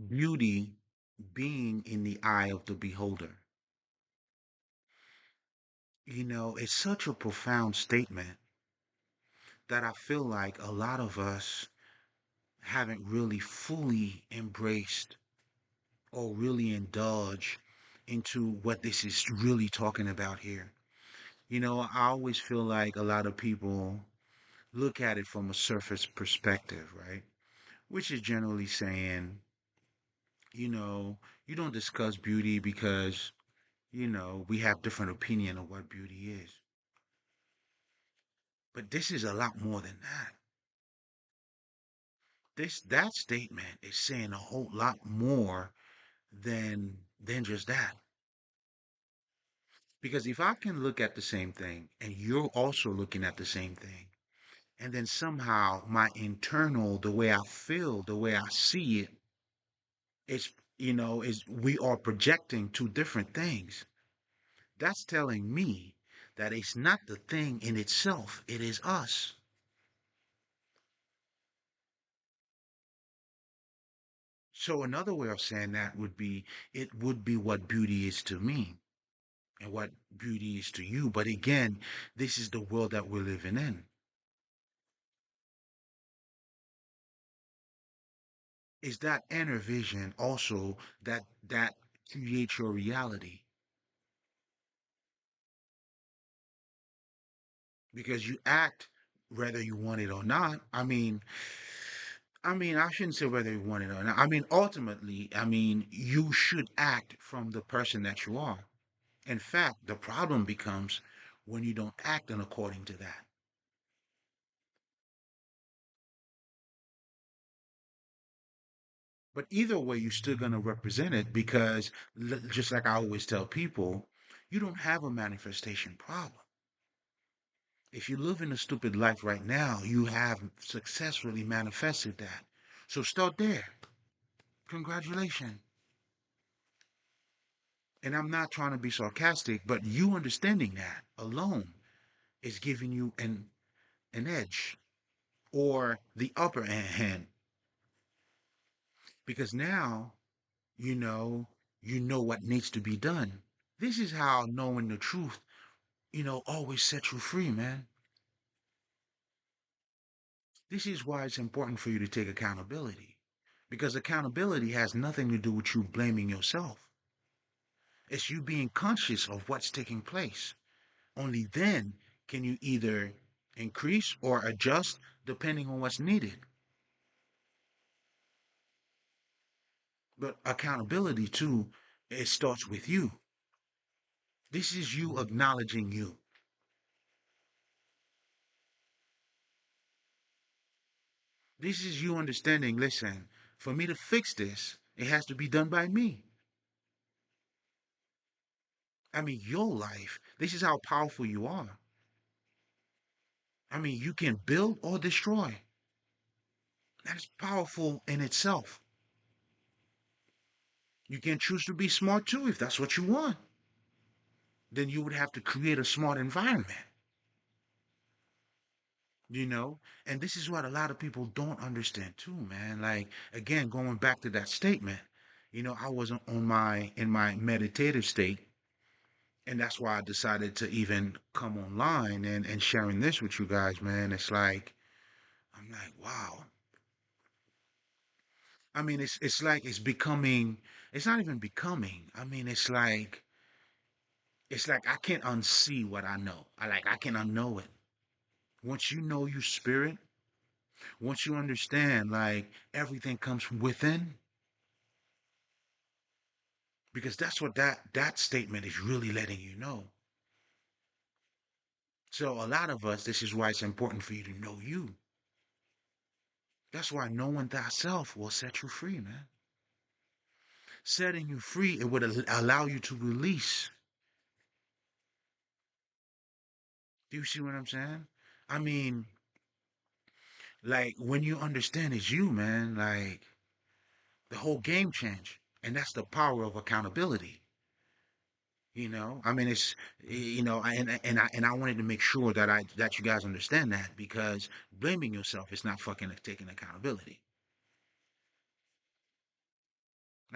beauty being in the eye of the beholder. It's such a profound statement that I feel like a lot of us haven't really fully embraced or really indulged into what this is really talking about here. I always feel like a lot of people look at it from a surface perspective, right? Which is generally saying, you know, you don't discuss beauty because, we have different opinion of what beauty is. But this is a lot more than that. That statement is saying a whole lot more than just that. Because if I can look at the same thing and you're also looking at the same thing, and then somehow my internal, the way I feel, the way I see it, is, is we are projecting two different things. That's telling me that it's not the thing in itself, it is us. So another way of saying that would be it would be what beauty is to me and what beauty is to you. But again, this is the world that we're living in. Is that inner vision also that creates your reality? Because you act whether you want it or not. I mean, I shouldn't say whether you want it or not. I mean, ultimately, you should act from the person that you are. In fact, the problem becomes when you don't act in according to that. But either way, you're still going to represent it because, just like I always tell people, you don't have a manifestation problem. If you live in a stupid life right now, you have successfully manifested that. So start there. Congratulations. And I'm not trying to be sarcastic, but you understanding that alone is giving you an edge or the upper hand because now you know what needs to be done. This is how knowing the truth, always sets you free, man. This is why it's important for you to take accountability. Because accountability has nothing to do with you blaming yourself. It's you being conscious of what's taking place. Only then can you either increase or adjust depending on what's needed. But accountability, too, it starts with you. This is you acknowledging you. This is you understanding, listen, for me to fix this, it has to be done by me. Your life, this is how powerful you are. You can build or destroy. That's powerful in itself. You can choose to be smart too if that's what you want. Then you would have to create a smart environment, you know? And this is what a lot of people don't understand too, man. Like, again, going back to that statement, I wasn't in my meditative state. And that's why I decided to even come online and sharing this with you guys, man. I'm like, wow. It's like it's becoming, it's not even becoming. It's like I can't unsee what I know. I can unknow it. Once you know your spirit, once you understand like everything comes from within, because that's what that statement is really letting you know. So a lot of us, this is why it's important for you to know you. That's why knowing thyself will set you free, man. Setting you free, it would allow you to release. Do you see what I'm saying? I mean, like when you understand it's you, man, like the whole game change. And that's the power of accountability. It's and I wanted to make sure that you guys understand that because blaming yourself is not fucking taking accountability.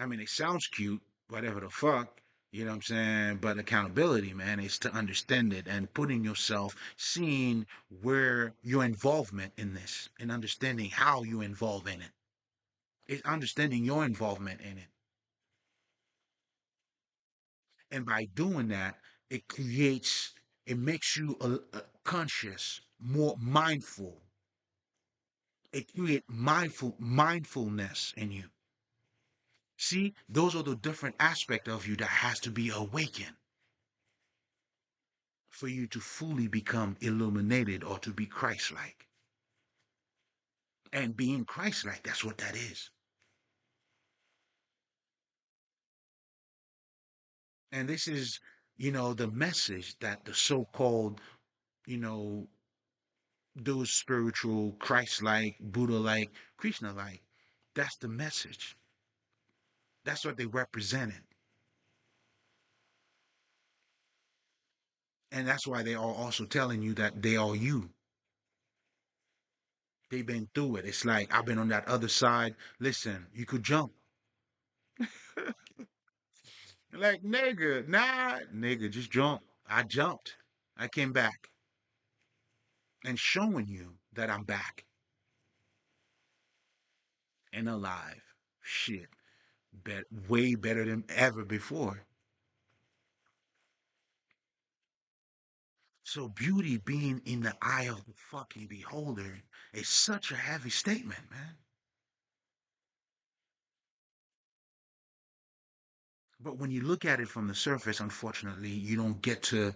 I mean, it sounds cute, whatever the fuck, you know what I'm saying? But accountability, man, is to understand it and putting yourself, seeing where your involvement in this and understanding how you involve in it. It's understanding your involvement in it. And by doing that, it makes you conscious, more mindful. It creates mindfulness in you. See, those are the different aspect of you that has to be awakened for you to fully become illuminated or to be Christ-like. And being Christ-like, that's what that is. And this is, the message that the so-called, you know, those spiritual Christ-like, Buddha-like, Krishna-like, that's the message. That's what they represented. And that's why they are also telling you that they are you. They've been through it. It's like, I've been on that other side. Listen, you could jump. Like, nigga, nah, nigga, just jump. I jumped. I came back and showing you that I'm back and alive. Shit, way better than ever before. So beauty being in the eye of the fucking beholder is such a heavy statement, man. But when you look at it from the surface, unfortunately, you don't get to,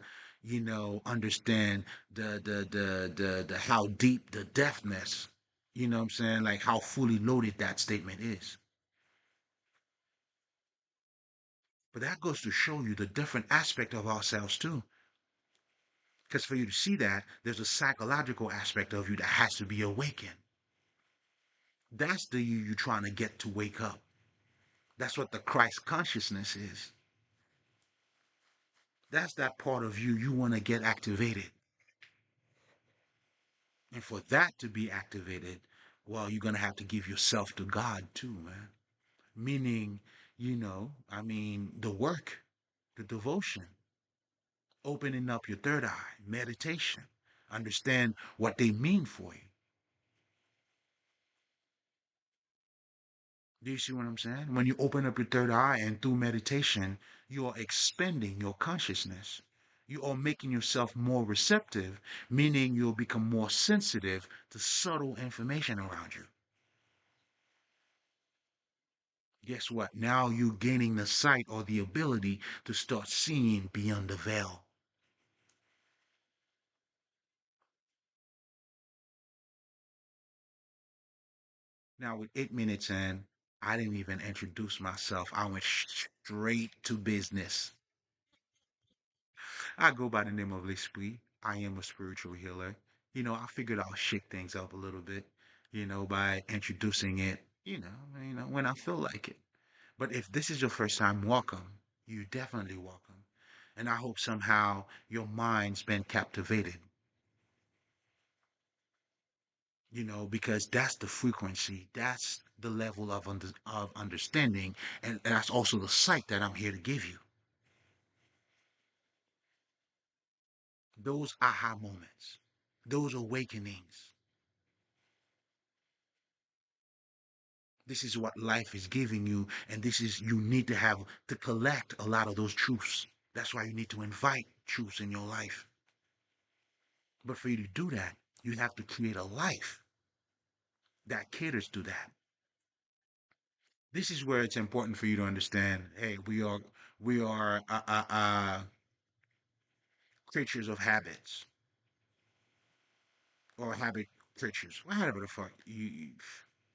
understand the how deep the depthness, you know what I'm saying? Like how fully loaded that statement is. But that goes to show you the different aspect of ourselves too. Because for you to see that, there's a psychological aspect of you that has to be awakened. That's the you you're trying to get to wake up. That's what the Christ consciousness is. That's that part of you want to get activated. And for that to be activated, well, you're going to have to give yourself to God too, man. Meaning, the work, the devotion, opening up your third eye, meditation, understand what they mean for you. Do you see what I'm saying? When you open up your third eye and through meditation, you are expanding your consciousness. You are making yourself more receptive, meaning you'll become more sensitive to subtle information around you. Guess what? Now you're gaining the sight or the ability to start seeing beyond the veil. Now, with 8 minutes in, I didn't even introduce myself. I went straight to business. I go by the name of Lespri. I am a spiritual healer. I figured I'll shake things up a little bit, by introducing it, when I feel like it. But if this is your first time, welcome. You're definitely welcome. And I hope somehow your mind's been captivated, because that's the frequency, that's the level of understanding, and that's also the sight that I'm here to give you. Those aha moments, those awakenings. This is what life is giving you, and this is you need to have to collect a lot of those truths. That's why you need to invite truths in your life. But for you to do that, you have to create a life that caters to that. This is where it's important for you to understand. Hey, we are creatures of habits or habit creatures. Whatever the fuck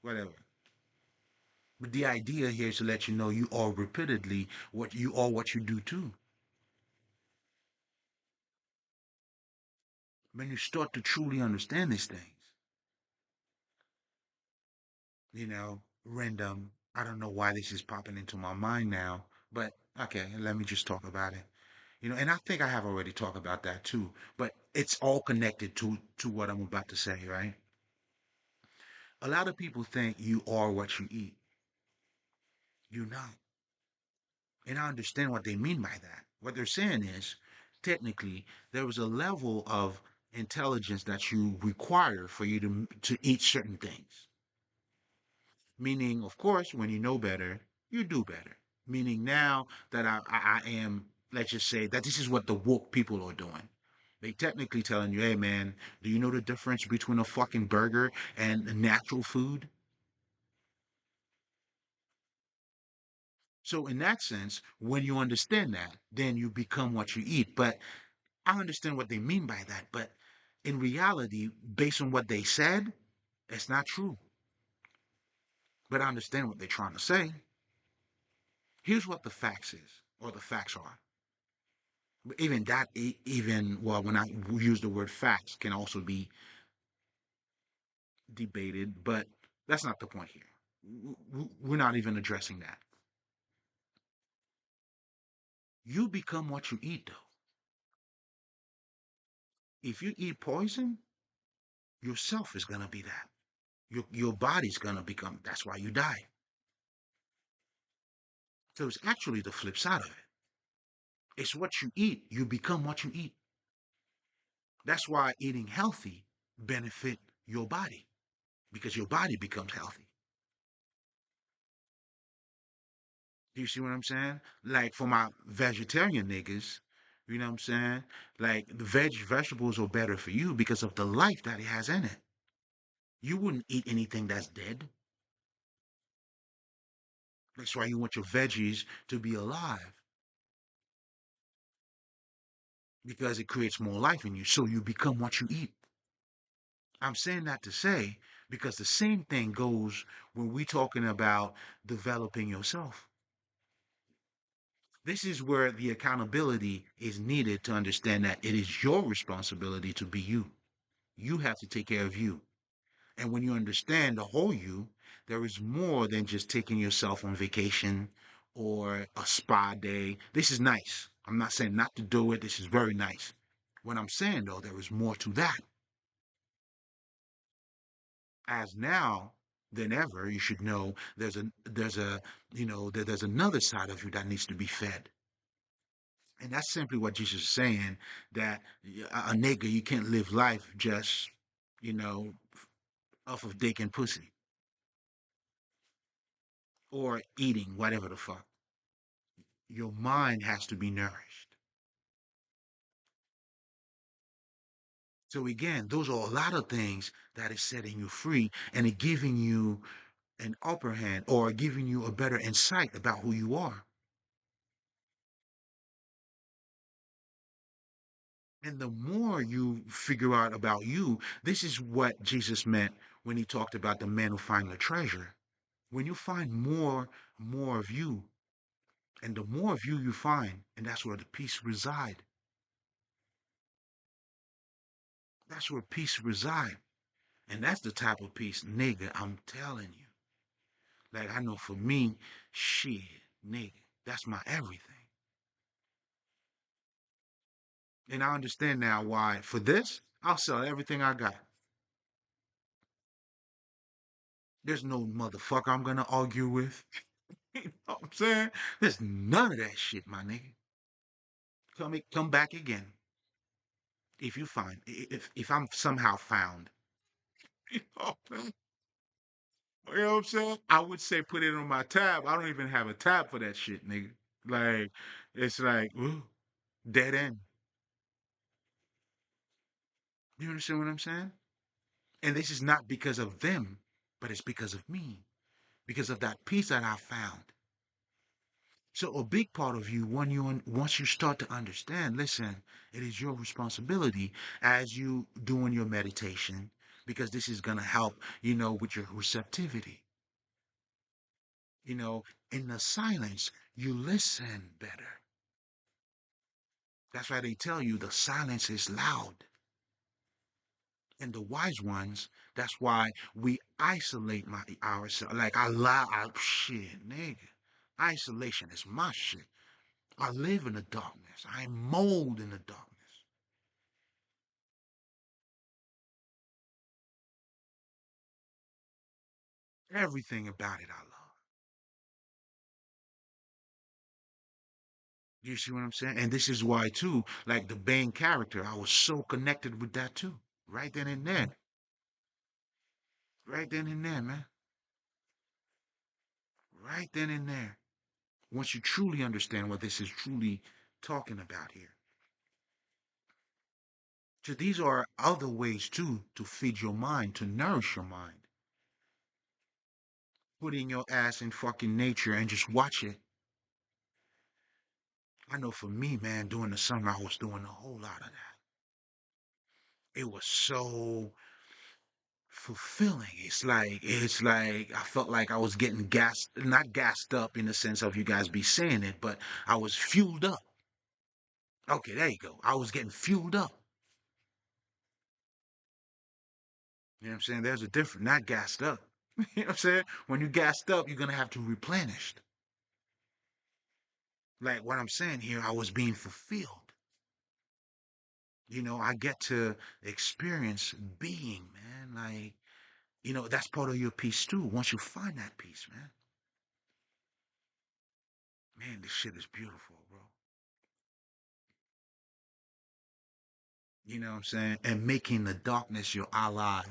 whatever. But the idea here is to let you know you are repeatedly what you do too. When you start to truly understand these things, random. I don't know why this is popping into my mind now, but okay, let me just talk about it. And I think I have already talked about that too, but it's all connected to what I'm about to say, right? A lot of people think you are what you eat. You're not. And I understand what they mean by that. What they're saying is, technically, there is a level of intelligence that you require for you to eat certain things. Meaning, of course, when you know better, you do better. Meaning now that I am, let's just say that this is what the woke people are doing. They technically telling you, hey man, do you know the difference between a fucking burger and natural food? So in that sense, when you understand that, then you become what you eat. But I understand what they mean by that. But in reality, based on what they said, it's not true. But I understand what they're trying to say. Here's what the facts is, or the facts are. Even that, even well, when I use the word facts, can also be debated. But that's not the point here. We're not even addressing that. You become what you eat, though. If you eat poison, yourself is gonna be that. Your body's gonna become. That's why you die. So it's actually the flip side of it. It's what you eat. You become what you eat. That's why eating healthy benefit your body because your body becomes healthy. Do you see what I'm saying? Like for my vegetarian niggas, you know what I'm saying? Like the vegetables are better for you because of the life that it has in it. You wouldn't eat anything that's dead. That's why you want your veggies to be alive because it creates more life in you. So you become what you eat. I'm saying that to say because the same thing goes when we talking about developing yourself. This is where the accountability is needed to understand that it is your responsibility to be you. You have to take care of you. And when you understand the whole you, there is more than just taking yourself on vacation or a spa day. This is nice. I'm not saying not to do it. This is very nice. What I'm saying though, there is more to that. As now than ever, you should know there's a there's another side of you that needs to be fed. And that's simply what Jesus is saying, that a nigga, you can't live life just, you know, off of dick and pussy or eating, whatever the fuck. Your mind has to be nourished. So again, those are a lot of things that is setting you free and it giving you an upper hand or giving you a better insight about who you are. And the more you figure out about you, this is what Jesus meant when he talked about the man who find the treasure. When you find more of you, and the more of you find, and that's where the peace reside. That's where peace reside. And that's the type of peace, nigga, I'm telling you. Like I know for me, shit, nigga, that's my everything. And I understand now why for this, I'll sell everything I got. There's no motherfucker I'm gonna argue with. You know what I'm saying? There's none of that shit, my nigga. Come back again. If you find if I'm somehow found. You know You know what I'm saying? I would say put it on my tab. I don't even have a tab for that shit, nigga. Like, it's like, ooh, dead end. You understand what I'm saying? And this is not because of them, but it's because of me, because of that peace that I found. So a big part of you, once you start to understand, listen, it is your responsibility as you doing your meditation, because this is gonna help, with your receptivity. In the silence, you listen better. That's why they tell you the silence is loud. And the wise ones, that's why we isolate ourselves. Like shit, nigga. Isolation is my shit. I live in the darkness. I mold in the darkness. Everything about it I love. Do you see what I'm saying? And this is why too, like the main character, I was so connected with that too. Right then and there. Right then and there, man. Right then and there. Once you truly understand what this is truly talking about here. So these are other ways too to feed your mind, to nourish your mind. Putting your ass in fucking nature and just watch it. I know for me, man, during the summer, I was doing a whole lot of that. It was so fulfilling. It's like I felt like I was getting gassed, not gassed up in the sense of you guys be saying it, but I was fueled up. Okay, there you go. I was getting fueled up. You know what I'm saying? There's a difference, not gassed up. You know what I'm saying? When you gassed up, you're gonna have to replenish. Like what I'm saying here, I was being fulfilled. I get to experience being, man. Like, that's part of your peace too. Once you find that peace, man, this shit is beautiful, bro. You know what I'm saying? And making the darkness your ally.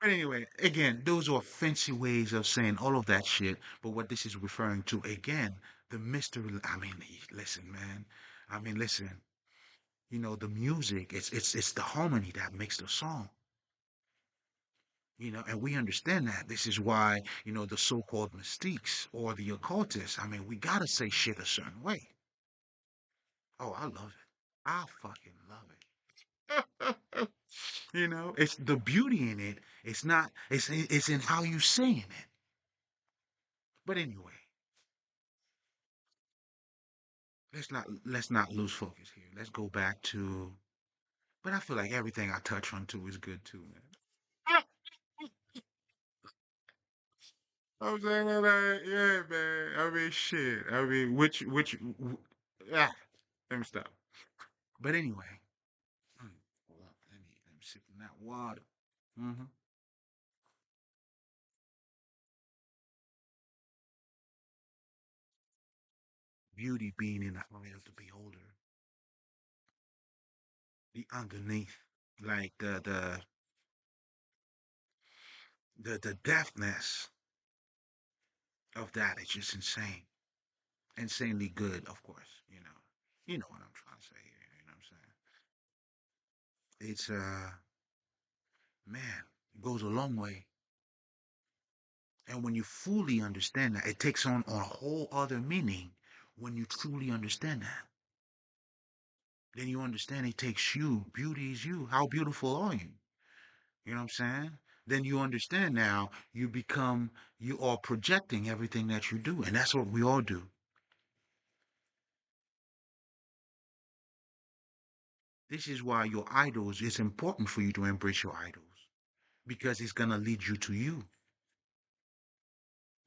But anyway, again, those are fancy ways of saying all of that shit. But what this is referring to, again, the mystery. I mean, listen, man. I mean, listen. The music. It's the harmony that makes the song. And we understand that. This is why, the so-called mystiques or the occultists. I mean, we gotta say shit a certain way. Oh, I love it. I fucking love it. It's the beauty in it. It's in how you saying it. But anyway, let's not lose focus here. Let's go back to. But I feel like everything I touch on too is good too, man. I'm saying that, yeah, man. I mean, shit. I mean, ah, let me stop. But anyway, hold up. Let me sip in that water. hmm Beauty being in the eye of the beholder, the underneath, like the deftness of that is just insane, insanely good. Of course, you know what I'm trying to say here. You know what I'm saying? It's man, it goes a long way. And when you fully understand that, it takes on a whole other meaning when you truly understand that. Then you understand it takes you. Beauty is you. How beautiful are you? You know what I'm saying? Then you understand now you are projecting everything that you do. And that's what we all do. This is why your idols, it's important for you to embrace your idols because it's going to lead you to you.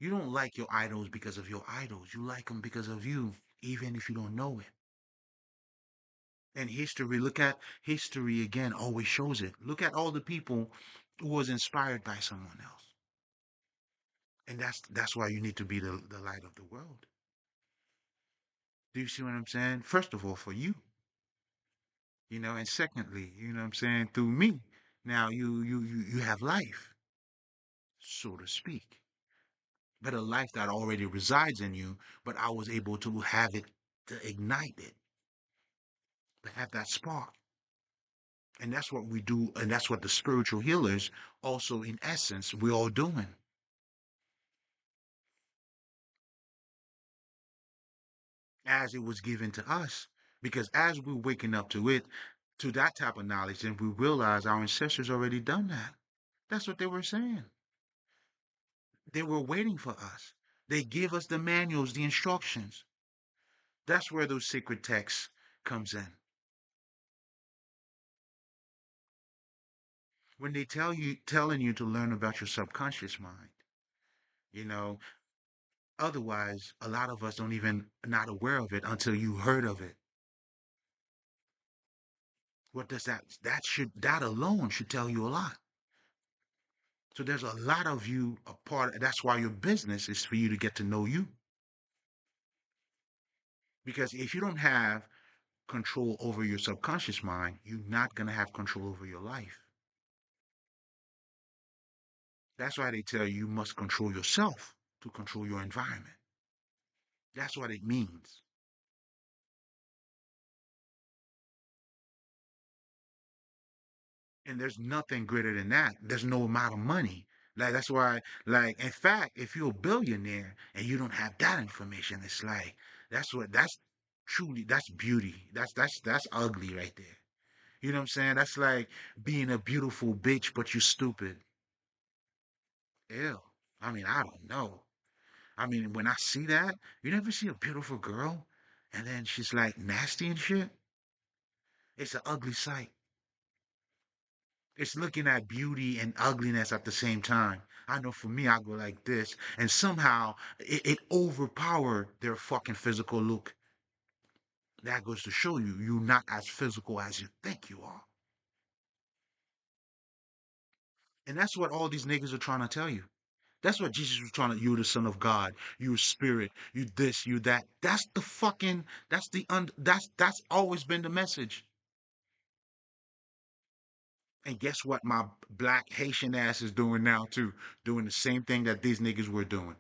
You don't like your idols because of your idols. You like them because of you, even if you don't know it. And history, look at history again, always shows it. Look at all the people who was inspired by someone else. And that's why you need to be the light of the world. Do you see what I'm saying? First of all, for you, and secondly, you know what I'm saying, through me. Now you have life, so to speak. But a life that already resides in you, but I was able to have it to ignite it, to have that spark. And that's what we do, and that's what the spiritual healers also in essence we're all doing. As it was given to us. Because as we're waking up to it, to that type of knowledge, then we realize our ancestors already done that. That's what they were saying. They were waiting for us. They give us the manuals, the instructions. That's where those sacred texts comes in. When they telling you to learn about your subconscious mind, you know, otherwise a lot of us don't even not aware of it until you heard of it. What does that alone should tell you a lot. So there's a lot of you a part. That's why your business is for you to get to know you. Because if you don't have control over your subconscious mind, you're not going to have control over your life. That's why they tell you you must control yourself to control your environment. That's what it means. And there's nothing greater than that. There's no amount of money. Like that's why, like in fact, if you're a billionaire and you don't have that information, it's like that's truly that's beauty. That's ugly right there. You know what I'm saying? That's like being a beautiful bitch, but you stupid. Ew. I mean, I don't know. I mean, when I see that, you never see a beautiful girl and then she's like nasty and shit. It's an ugly sight. It's looking at beauty and ugliness at the same time. I know for me, I go like this, and somehow it overpower their fucking physical look. That goes to show you you're not as physical as you think you are. And that's what all these niggas are trying to tell you. That's what Jesus was trying to, you the son of God, you spirit, you this, you that. That's the fucking, that's always been the message. And guess what my black Haitian ass is doing now too? Doing the same thing that these niggas were doing.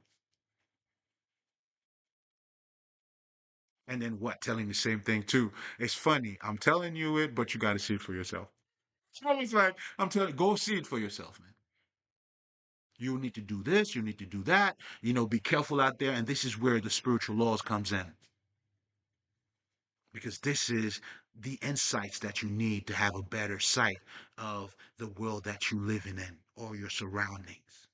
And then what? Telling the same thing too. It's funny. I'm telling you it, but you got to see it for yourself. It's always like I'm telling, go see it for yourself, man. You need to do this. You need to do that. You know, be careful out there. And this is where the spiritual laws comes in, because this is the insights that you need to have a better sight of the world that you living in or your surroundings.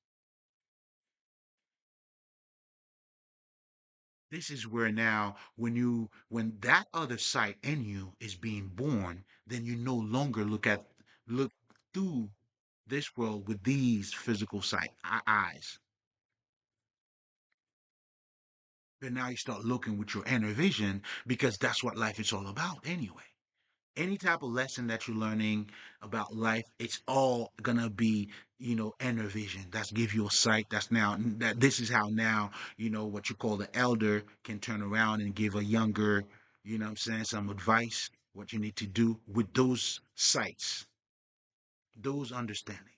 This is where now, when that other sight in you is being born, then you no longer look through this world with these physical sight eyes. But now you start looking with your inner vision, because that's what life is all about anyway. Any type of lesson that you're learning about life, it's all gonna be, inner vision. That's give you a sight. That's now that this is how now, what you call the elder can turn around and give a younger, what I'm saying, some advice, what you need to do with those sights, those understandings.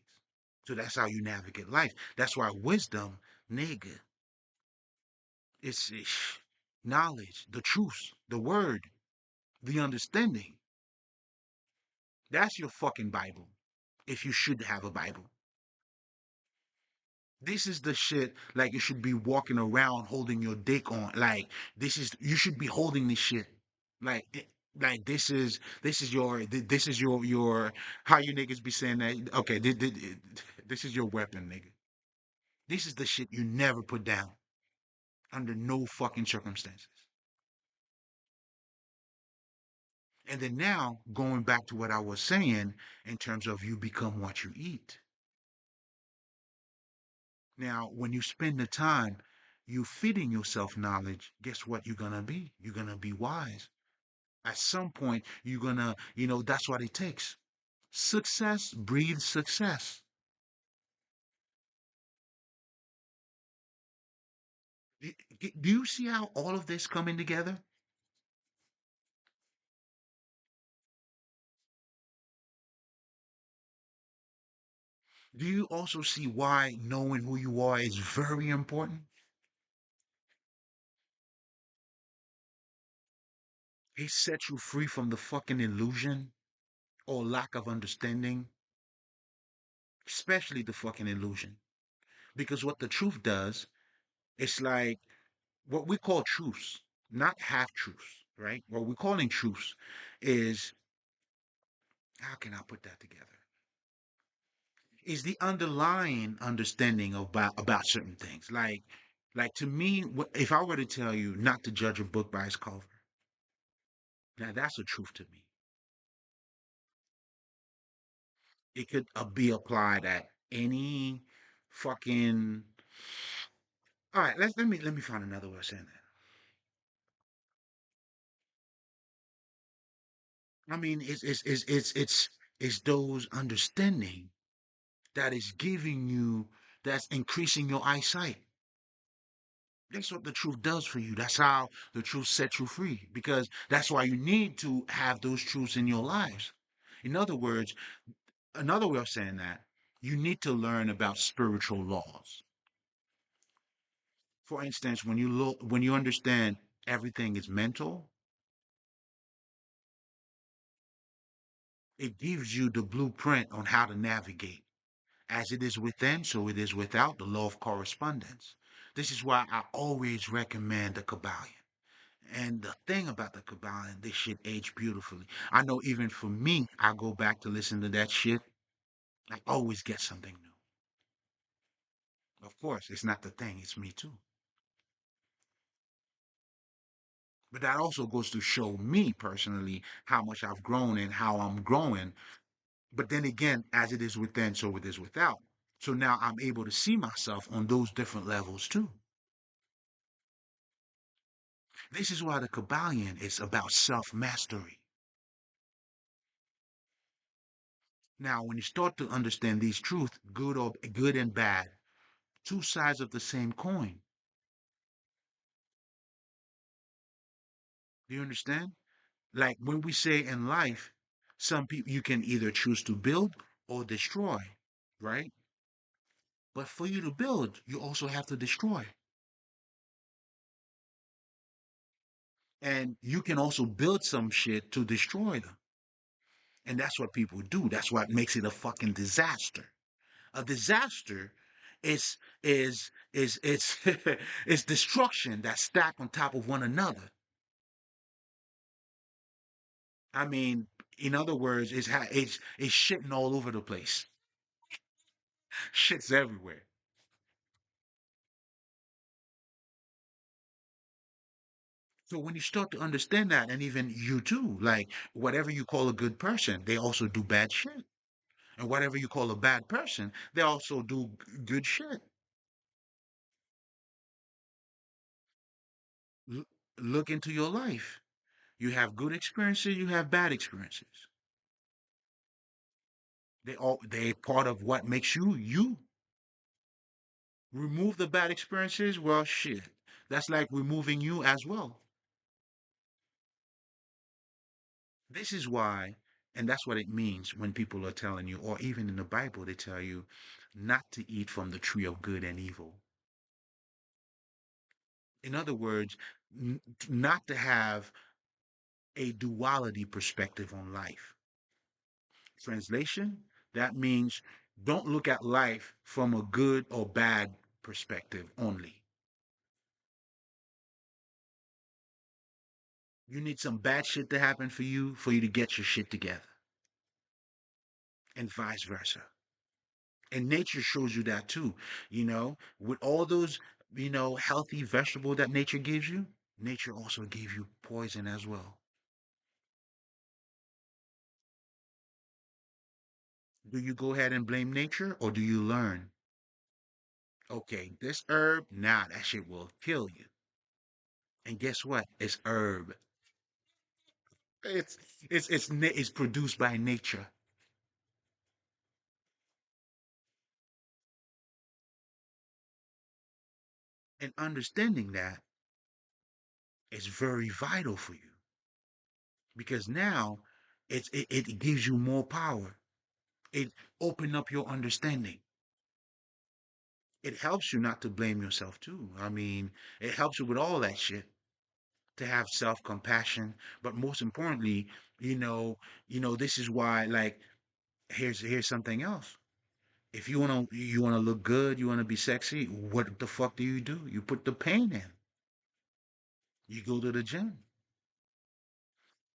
So that's how you navigate life. That's why wisdom, nigga, it's knowledge, the truth, the word, the understanding. That's your fucking Bible. If you should have a Bible. This is the shit like you should be walking around holding your dick on. Like this is you should be holding this shit. Like like this is your how you niggas be saying that. Okay, this is your weapon, nigga. This is the shit you never put down under no fucking circumstances. And then now going back to what I was saying in terms of you become what you eat. Now, when you spend the time you feeding yourself knowledge, guess what you're gonna be? You're gonna be wise. At some point, you're gonna, that's what it takes. Success breeds success. Do do you see how all of this coming together? Do you also see why knowing who you are is very important? It sets you free from the fucking illusion or lack of understanding, especially the fucking illusion. Because what the truth does, it's like what we call truths, not half truths, right? What we're calling truths is, how can I put that together? Is the underlying understanding about certain things. Like to me, if I were to tell you not to judge a book by its cover, now that's a truth to me. It could be applied at any fucking. All right, let me find another way of saying that. I mean, it's those understanding that is giving you, that's increasing your eyesight. That's what the truth does for you. That's how the truth sets you free. Because that's why you need to have those truths in your lives. In other words, another way of saying that, you need to learn about spiritual laws. For instance, when you understand everything is mental, it gives you the blueprint on how to navigate. As it is within, so it is without, the law of correspondence. This is why I always recommend the Kabbalion. And the thing about the Kabbalion, this shit aged beautifully. I know even for me, I go back to listen to that shit. I always get something new. Of course, it's not the thing, it's me too. But that also goes to show me personally how much I've grown and how I'm growing. But then again, as it is within, so it is without. So now I'm able to see myself on those different levels too. This is why the Kabbalion is about self mastery. Now, when you start to understand these truths, good and bad, two sides of the same coin. Do you understand? Like when we say in life, some people you can either choose to build or destroy, right? But for you to build, you also have to destroy. And you can also build some shit to destroy them. And that's what people do. That's what makes it a fucking disaster. A disaster is is is destruction that's stacked on top of one another. I mean, in other words, it's shitting all over the place. Shit's everywhere. So when you start to understand that, and even you too, like whatever you call a good person, they also do bad shit. And whatever you call a bad person, they also do good shit. L- Look into your life. You have good experiences, you have bad experiences. They part of what makes you you. Remove the bad experiences, well shit. That's like removing you as well. This is why, and that's what it means when people are telling you, or even in the Bible, they tell you not to eat from the tree of good and evil. In other words, not to have a duality perspective on life. Translation, that means don't look at life from a good or bad perspective only. You need some bad shit to happen for you to get your shit together, and vice versa. And nature shows you that too. With all those, healthy vegetable that nature gives you, nature also gave you poison as well. Do you go ahead and blame nature or do you learn? Okay, this herb, nah, that shit will kill you. And guess what? It's herb. It's it's produced by nature. And understanding that is very vital for you because now it gives you more power. It open up your understanding. It helps you not to blame yourself too. I mean, it helps you with all that shit to have self-compassion, but most importantly, this is why like here's something else. If you wanna look good, you wanna be sexy, what the fuck do? You put the pain in. You go to the gym.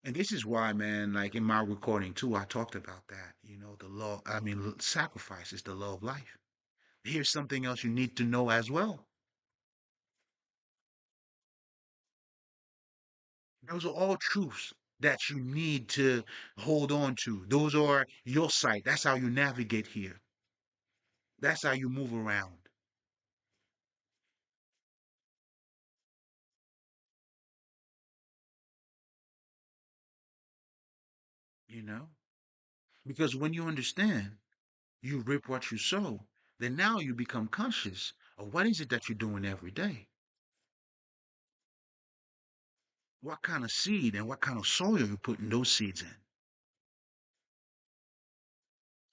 And this is why, man, like in my recording too, I talked about that. The law, I mean, sacrifice is the law of life. Here's something else you need to know as well. Those are all truths that you need to hold on to. Those are your sight. That's how you navigate here. That's how you move around, you know? Because when you understand, you reap what you sow, then now you become conscious of what is it that you're doing every day. What kind of seed and what kind of soil you putting those seeds in?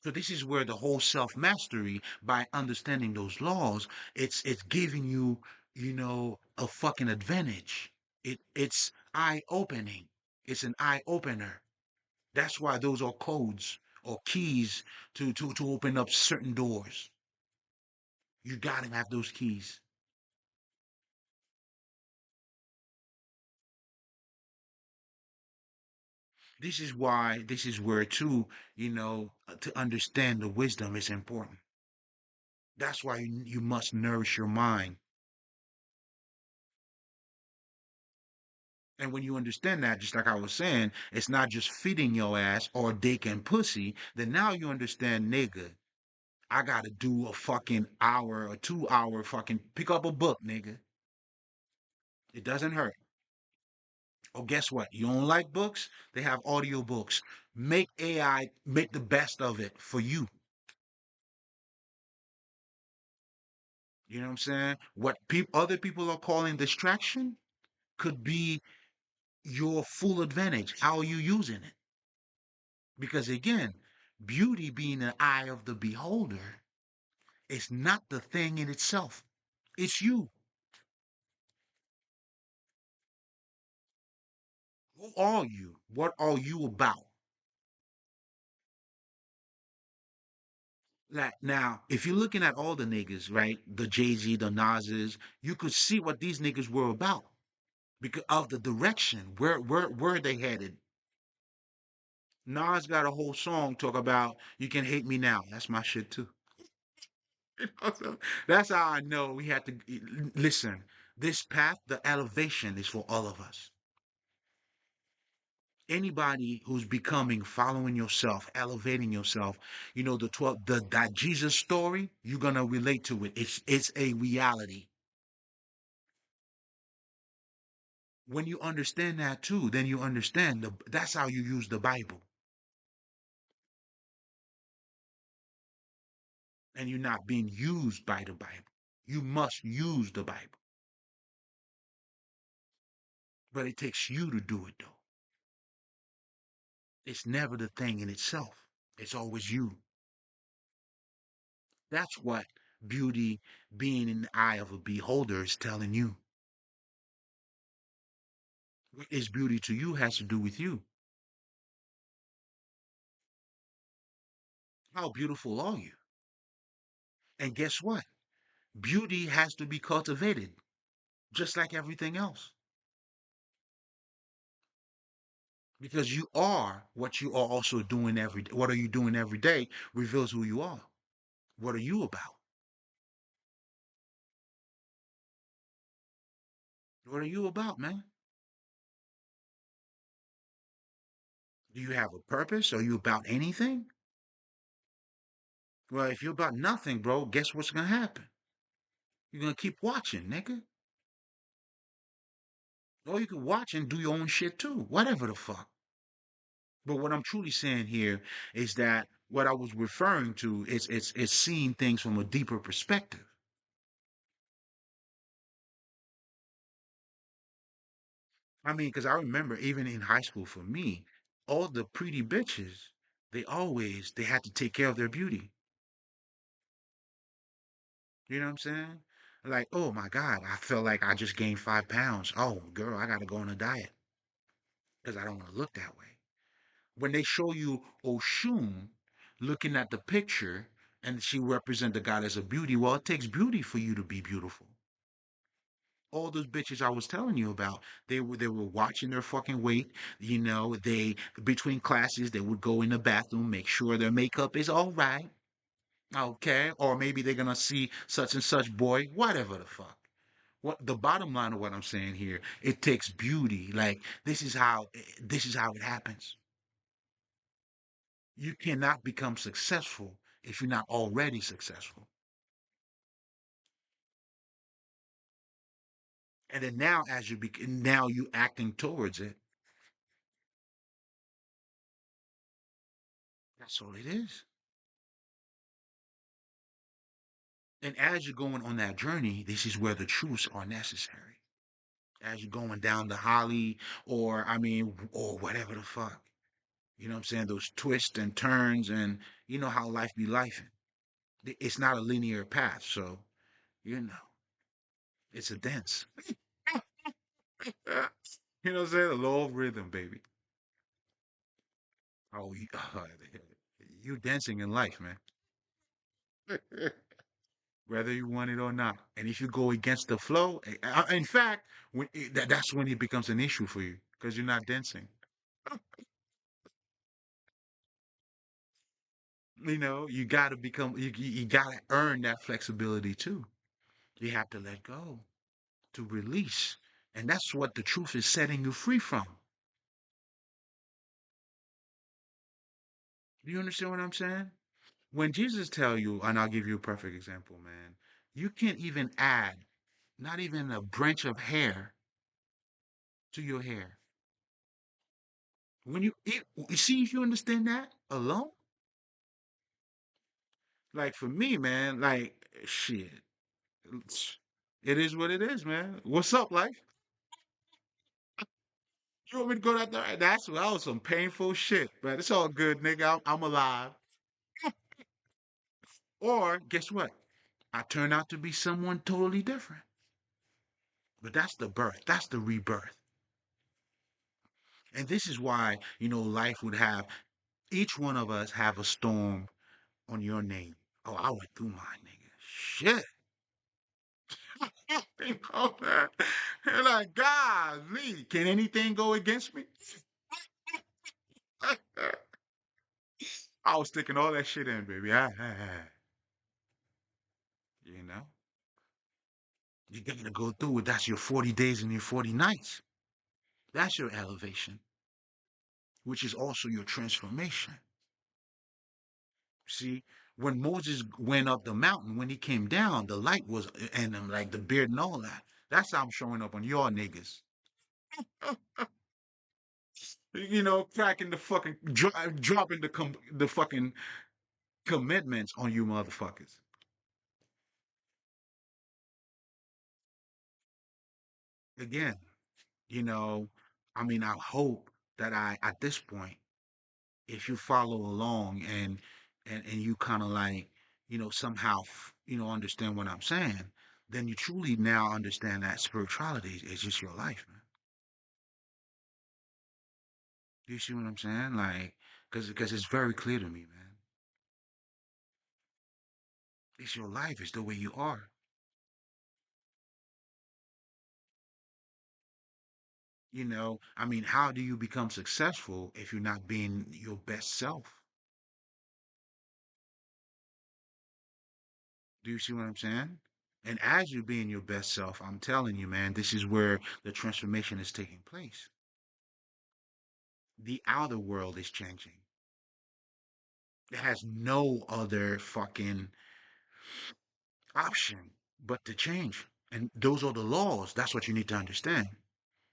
So this is where the whole self-mastery, by understanding those laws, it's giving you, a fucking advantage. It's eye-opening. It's an eye-opener. That's why those are codes or keys to open up certain doors. You gotta have those keys. This is where too, to understand the wisdom is important. That's why you must nourish your mind. And when you understand that, just like I was saying, it's not just feeding your ass or dick and pussy, then now you understand, nigga, I gotta do a fucking hour or 2 hour fucking pick up a book, nigga. It doesn't hurt. Oh, guess what? You don't like books? They have audio books. Make AI make the best of it for you. You know what I'm saying? What other people are calling distraction could be your full advantage. How are you using it? Because again, beauty being the eye of the beholder is not the thing in itself. It's you. Who are you? What are you about? Like now, if you're looking at all the niggas, right? The Jay-Z, the Nas's, you could see what these niggas were about because of the direction. Where they headed. Nas got a whole song talk about you can hate me now. That's my shit too. So that's how I know we had to listen. This path, the elevation is for all of us. Anybody who's becoming, following yourself, elevating yourself, the 12, that Jesus story, you're gonna relate to it. It's a reality. When you understand that too, then you understand that's how you use the Bible. And you're not being used by the Bible. You must use the Bible. But it takes you to do it though. It's never the thing in itself. It's always you. That's what beauty being in the eye of a beholder is telling you. What is beauty to you has to do with you. How beautiful are you? And guess what? Beauty has to be cultivated, just like everything else. Because you are what you are also doing every day. What are you doing every day reveals who you are. What are you about? What are you about, man? Do you have a purpose? Are you about anything? Well, if you're about nothing, bro, guess what's gonna happen? You're gonna keep watching, nigga. Or you can watch and do your own shit too. Whatever the fuck. But what I'm truly saying here is that what I was referring to is seeing things from a deeper perspective. I mean, because I remember even in high school for me, all the pretty bitches, they had to take care of their beauty. You know what I'm saying? Like, oh my God, I felt like I just gained 5 pounds. Oh, girl, I gotta go on a diet because I don't want to look that way. When they show you Oshun looking at the picture and she represent the goddess of beauty, well, it takes beauty for you to be beautiful. All those bitches I was telling you about, they were watching their fucking weight. They between classes they would go in the bathroom, make sure their makeup is all right, okay, or maybe they're gonna see such and such boy, whatever the fuck. What the bottom line of what I'm saying here, it takes beauty. Like this is how it happens. You cannot become successful if you're not already successful. And then now, now you acting towards it. That's all it is. And as you're going on that journey, this is where the truths are necessary. as you're going down the holly, or I mean, or whatever the fuck. You know what I'm saying? Those twists and turns, and you know how life be life. It's not a linear path, so you know it's a dance. You know what I'm saying? A low rhythm, baby. Oh, you dancing in life, man. Whether you want it or not. And if you go against the flow, in fact, that's when it becomes an issue for you because you're not dancing. You know, you got to become, you got to earn that flexibility too. You have to let go to release. And that's what the truth is setting you free from. Do you understand what I'm saying? When Jesus tell you, and I'll give you a perfect example, man, you can't even add not even a branch of hair to your hair. When you see if you understand that alone, like for me, man, like shit, it is what it is, man. What's up, life? You want me to go that there? That was some painful shit, but it's all good, nigga. I'm alive. Or guess what? I turn out to be someone totally different. But that's the birth. That's the rebirth. And this is why, life would have each one of us have a storm on your name. Oh, I went through mine, nigga. Shit. You know that? You're like, golly, can anything go against me? I was sticking all that shit in, baby. You know, you gotta go through it. That's your 40 days and your 40 nights. That's your elevation, which is also your transformation. See, when Moses went up the mountain, when he came down, the light was, and like the beard and all that. That's how I'm showing up on your niggas. Cracking the fucking, dropping the fucking commitments on you motherfuckers. Again, you know, I mean, I hope that at this point, if you follow along and you kind of like, somehow, understand what I'm saying, then you truly now understand that spirituality is just your life, man. You see what I'm saying? Like, because it's very clear to me, man. It's your life. It's the way you are. I mean, how do you become successful if you're not being your best self? Do you see what I'm saying? And as you being your best self, I'm telling you, man, this is where the transformation is taking place. The outer world is changing. It has no other fucking option but to change. And those are the laws. That's what you need to understand.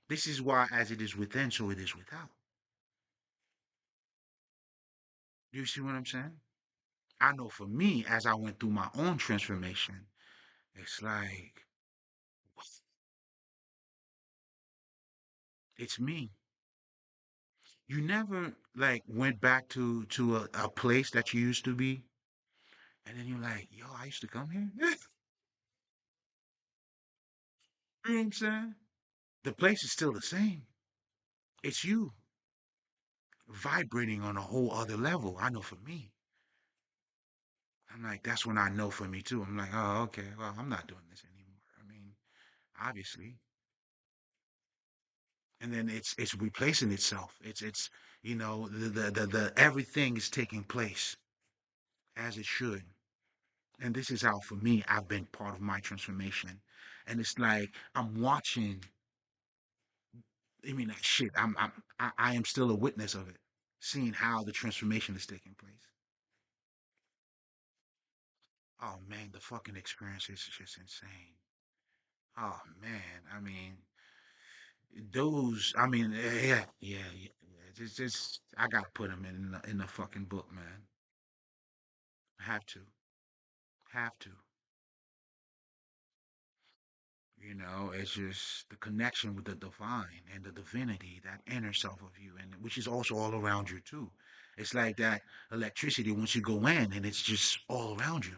This is why, as it is within, so it is without. Do you see what I'm saying? I know for me, as I went through my own transformation, it's like, it's me. You never like went back to a place that you used to be, and then you're like, yo, I used to come here. You know what I'm saying? The place is still the same. It's you vibrating on a whole other level. I know for me. I'm like, that's when I know for me too. I'm like, oh, okay, well, I'm not doing this anymore. I mean, obviously. And then it's replacing itself. It's the everything is taking place as it should. And this is how for me I've been part of my transformation. And it's like I'm watching. I mean, like, shit. I am still a witness of it, seeing how the transformation is taking place. Oh man, the fucking experience is just insane. Oh man, I mean, those. I mean, yeah. Just I gotta put them in the fucking book, man. Have to, have to. It's just the connection with the divine and the divinity, that inner self of you, and which is also all around you too. It's like that electricity once you go in, and it's just all around you.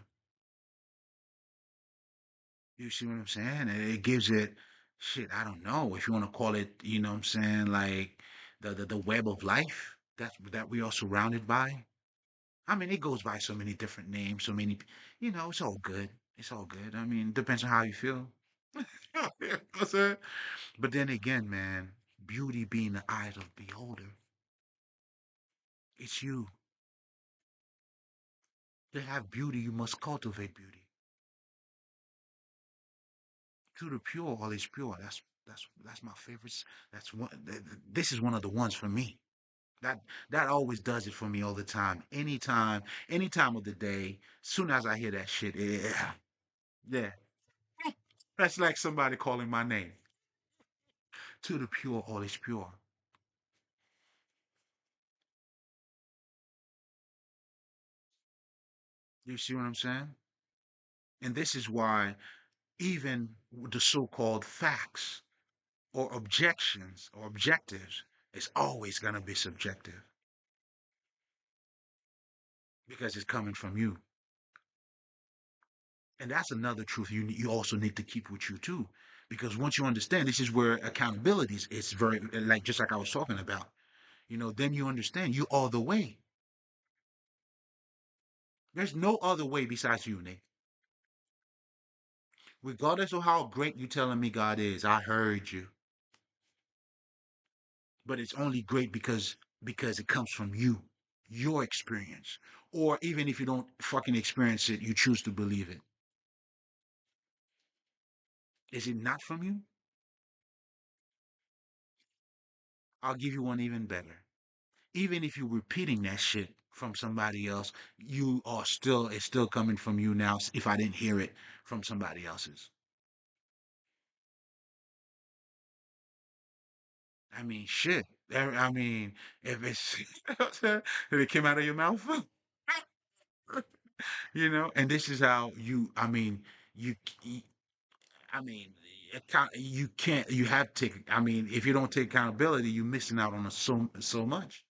You see what I'm saying? And it gives it shit. I don't know if you want to call it. You know what I'm saying? Like the web of life that we are surrounded by. I mean, it goes by so many different names, so many. It's all good. It's all good. I mean, depends on how you feel. You know what I'm saying? But then again, man, beauty being the eye of the beholder, it's you. To have beauty, you must cultivate beauty. To the pure, all is pure. That's my favorites. That's one. This is one of the ones for me. That that always does it for me all the time. Any time of the day. Soon as I hear that shit, yeah, yeah. That's like somebody calling my name. To the pure, all is pure. You see what I'm saying? And this is why even the so-called facts or objections or objectives is always going to be subjective because it's coming from you. And that's another truth you also need to keep with you too. Because once you understand, this is where accountability is very, like, just like I was talking about, then you understand you are the way. There's no other way besides you, Nick. Regardless of how great you telling me God is, I heard you. But it's only great because it comes from you, your experience. Or even if you don't fucking experience it, you choose to believe it. Is it not from you? I'll give you one even better. Even if you're repeating that shit from somebody else, it's still coming from you now if I didn't hear it from somebody else's. I mean, shit. I mean, if it's if it came out of your mouth, and this is how I mean, you, I mean, you can't, you have to take, I mean, if you don't take accountability, you're missing out on so much.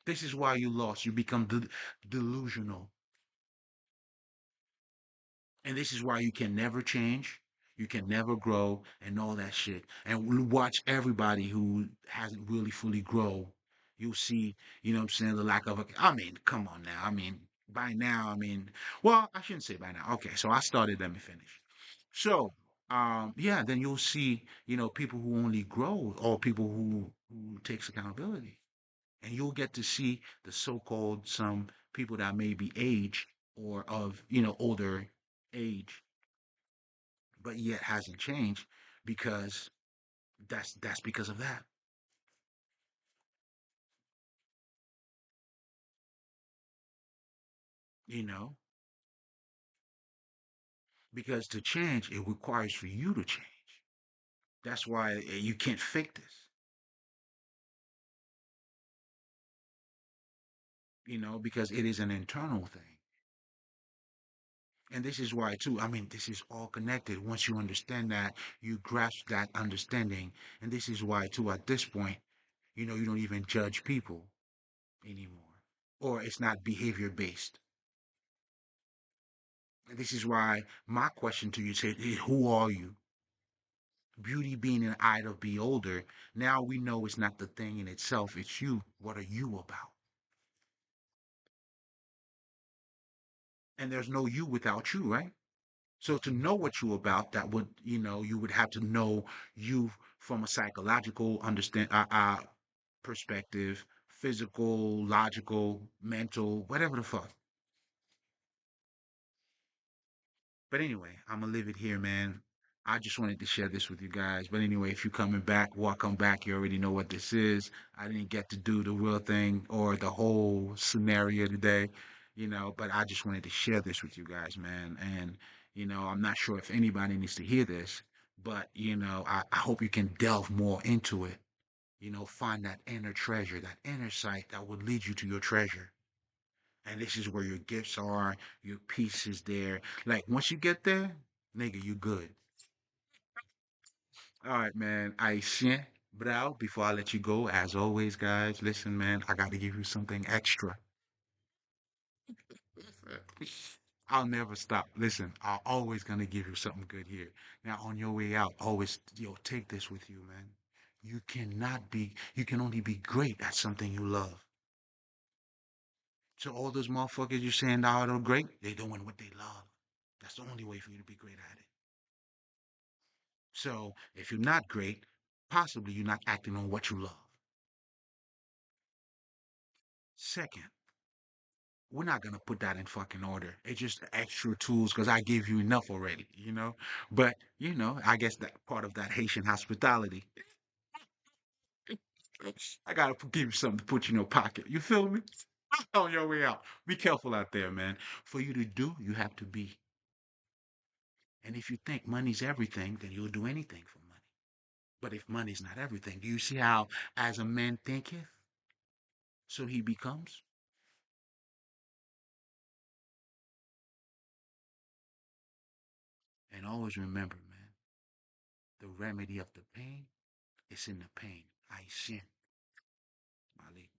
This is why you lost. You become delusional. And this is why you can never change, you can never grow, and all that shit. And watch everybody who hasn't really fully grow. You'll see, what I'm saying, the lack of I mean, come on now. I mean, by now, I mean, well, I shouldn't say by now. Okay, so I started, let me finish. So, yeah, then you'll see, people who only grow or people who takes accountability. And you'll get to see the so-called some people that may be age or of older age, but yet hasn't changed because that's because of that, you know, because to change it requires for you to change. That's why you can't fake this, because it is an internal thing. And this is why too, I mean, this is all connected. Once you understand that, you grasp that understanding. And this is why too, at this point, you don't even judge people anymore, or it's not behavior based. And this is why my question to you is, who are you? Beauty being an eye of beholder. Now we know it's not the thing in itself, it's you. What are you about? And there's no you without you, right? So to know what you about, that would, you would have to know you from a psychological perspective, physical, logical, mental, whatever the fuck. But anyway, I'm gonna leave it here, man. I just wanted to share this with you guys. But anyway, if you're coming back, welcome back. You already know what this is. I didn't get to do the real thing or the whole scenario today, but I just wanted to share this with you guys, man. And, I'm not sure if anybody needs to hear this, but, I hope you can delve more into it. Find that inner treasure, that inner sight that would lead you to your treasure. And this is where your gifts are, your peace is there. Like once you get there, nigga, you good. All right, man. Aisha, bro, before I let you go, as always, guys, listen, man, I got to give you something extra. I'll never stop. Listen, I'm always gonna give you something good here. Now, on your way out, always, take this with you, man. You can only be great at something you love. So all those motherfuckers you saying out are great, they doing what they love. That's the only way for you to be great at it. So if you're not great, possibly you're not acting on what you love. Second, we're not gonna put that in fucking order. It's just extra tools because I gave you enough already, you know. But I guess that part of that Haitian hospitality. I gotta give you something to put in your pocket. You feel me? On your way out. Be careful out there, man. For you to do, you have to be. And if you think money's everything, then you'll do anything for money. But if money's not everything, do you see how, as a man thinketh, so he becomes? And always remember, man, the remedy of the pain is in the pain. I sin, Malik.